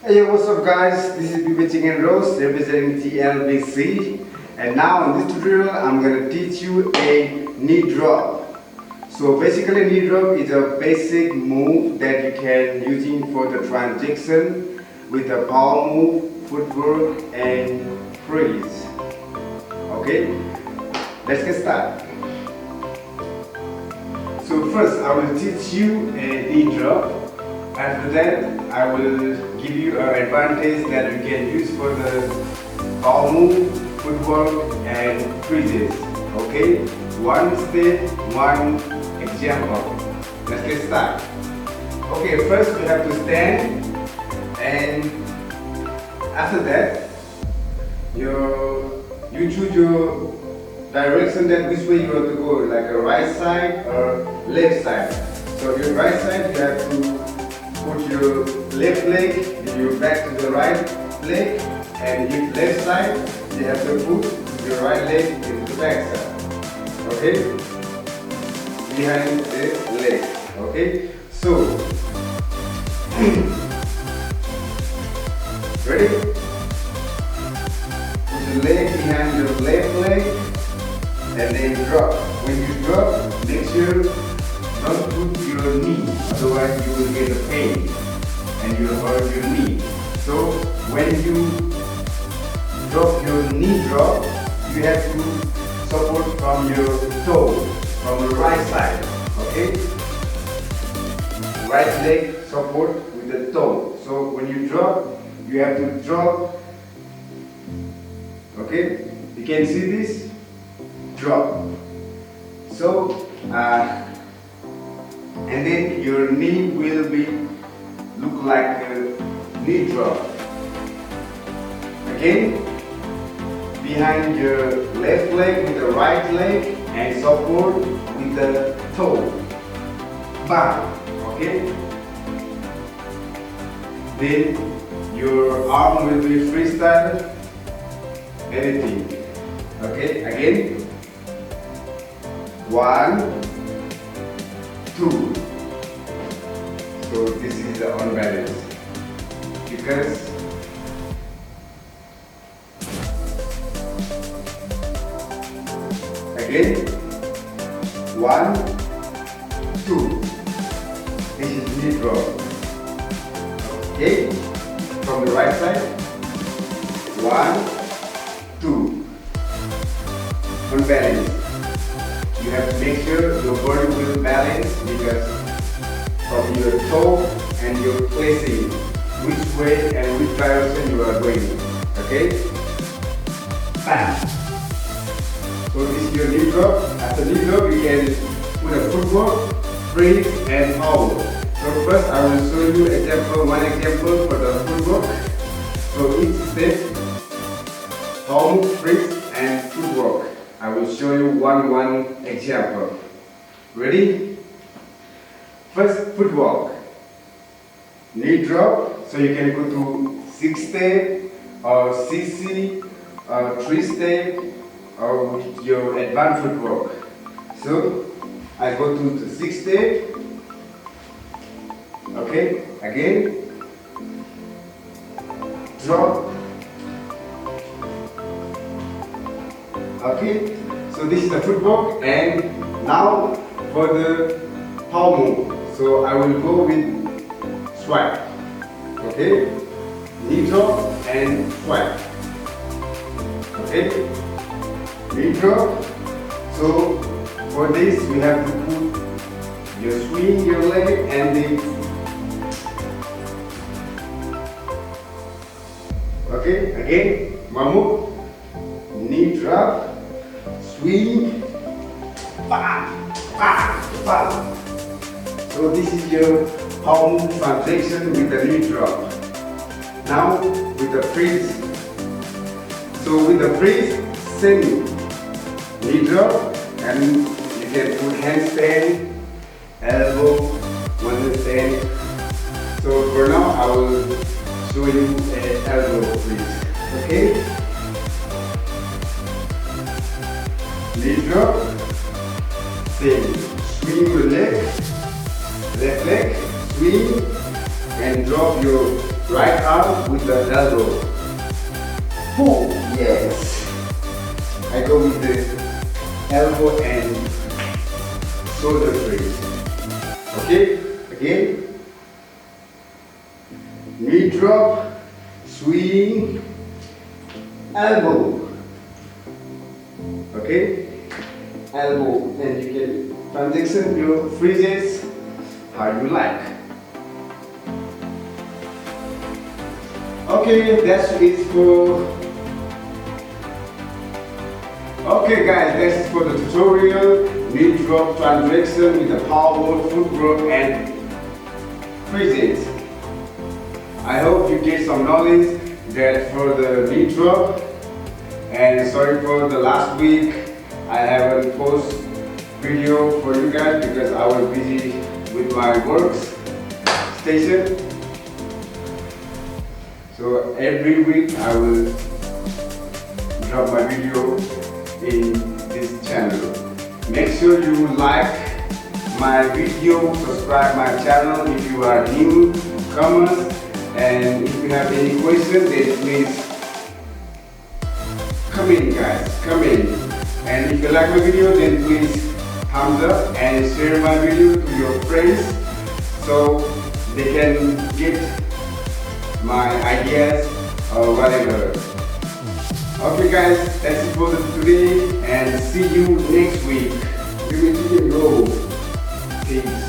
Hey, what's up guys? This is BB Chicken Roast representing TLBC, and now in this tutorial I'm going to teach you a knee drop. So basically knee drop is a basic move that you can using for the transition with a power move, footwork and freeze. Okay, let's get started. So first I will teach you a knee drop. After that, I will give you an advantage that you can use for the power move, footwork and freezes. Okay? One step, one example. Let's get started. Okay, first we have to stand, and after that, you choose your direction, that which way you want to go, like a right side or left side. So your right side, you have to put your left leg, your back to the right leg, and your left side, you have to put your right leg into the back side. Okay? Behind the leg. Okay? So, ready? Put your leg behind your left leg, and then drop. When you drop, make sure don't put your knee, otherwise you will get a pain and you will hurt your knee. So when you drop your knee drop, you have to support from your toe, from the right side. Okay? Right leg support with the toe. So when you drop, you have to drop. Okay? You can see this? Drop. So and then your knee will be look like a knee drop. Again, behind your left leg with the right leg and support with the toe. Bam. Okay. Then your arm will be freestyle. Anything. Okay. Again. 1, 2. So this is the unbalance because again 1, 2. This is knee drop. Okay, from the right side 1, 2. Unbalance. You have to make sure your body will balance because from your toe and your placing, which way and which direction you are going. Okay? Bam! So this is your knee drop. After knee drop, you can put a footwork, freeze and power. So first I will show you one example for the footwork. So each step, power, freeze and footwork. I will show you one example. Ready? First, footwork. Knee drop, so you can go to 6 step or CC or 3 step or with your advanced footwork. So I go to the 6 step. Okay, again. Drop. Okay, so this is the footwork, and now for the power move. So I will go with swipe. Okay, knee drop and swipe. Okay, knee drop. So for this we have to put swing your leg and then. Okay, again, one move. Knee drop. Swing, bam, bam, bam. So this is your power move transition with the knee drop. Now with the freeze. So with the freeze, same knee drop, and you can put handstand, elbow, one stand. So for now I will show you an elbow freeze. Okay? Knee drop, same, swing your leg, left leg, swing and drop your right arm with the elbow. Boom, yes. I go with the elbow and shoulder raise. Okay, again. Knee drop, swing, elbow. Okay, elbow, and you can transition your freezes how you like. Okay, that's it for. Okay guys, that's for the tutorial. Knee drop transition with the power, footwork and freezes. I hope you get some knowledge that for the knee drop. And sorry for the last week I haven't posted video for you guys because I was busy with my works station. So every week I will drop my video in this channel. Make sure you like my video, subscribe my channel if you are newcomers, and if you have any questions then please come in guys, come in. And if you like my video then please thumbs up and share my video to your friends so they can get my ideas or whatever. Okay guys, that's it for today and see you next week. Give me chicken roll. Peace.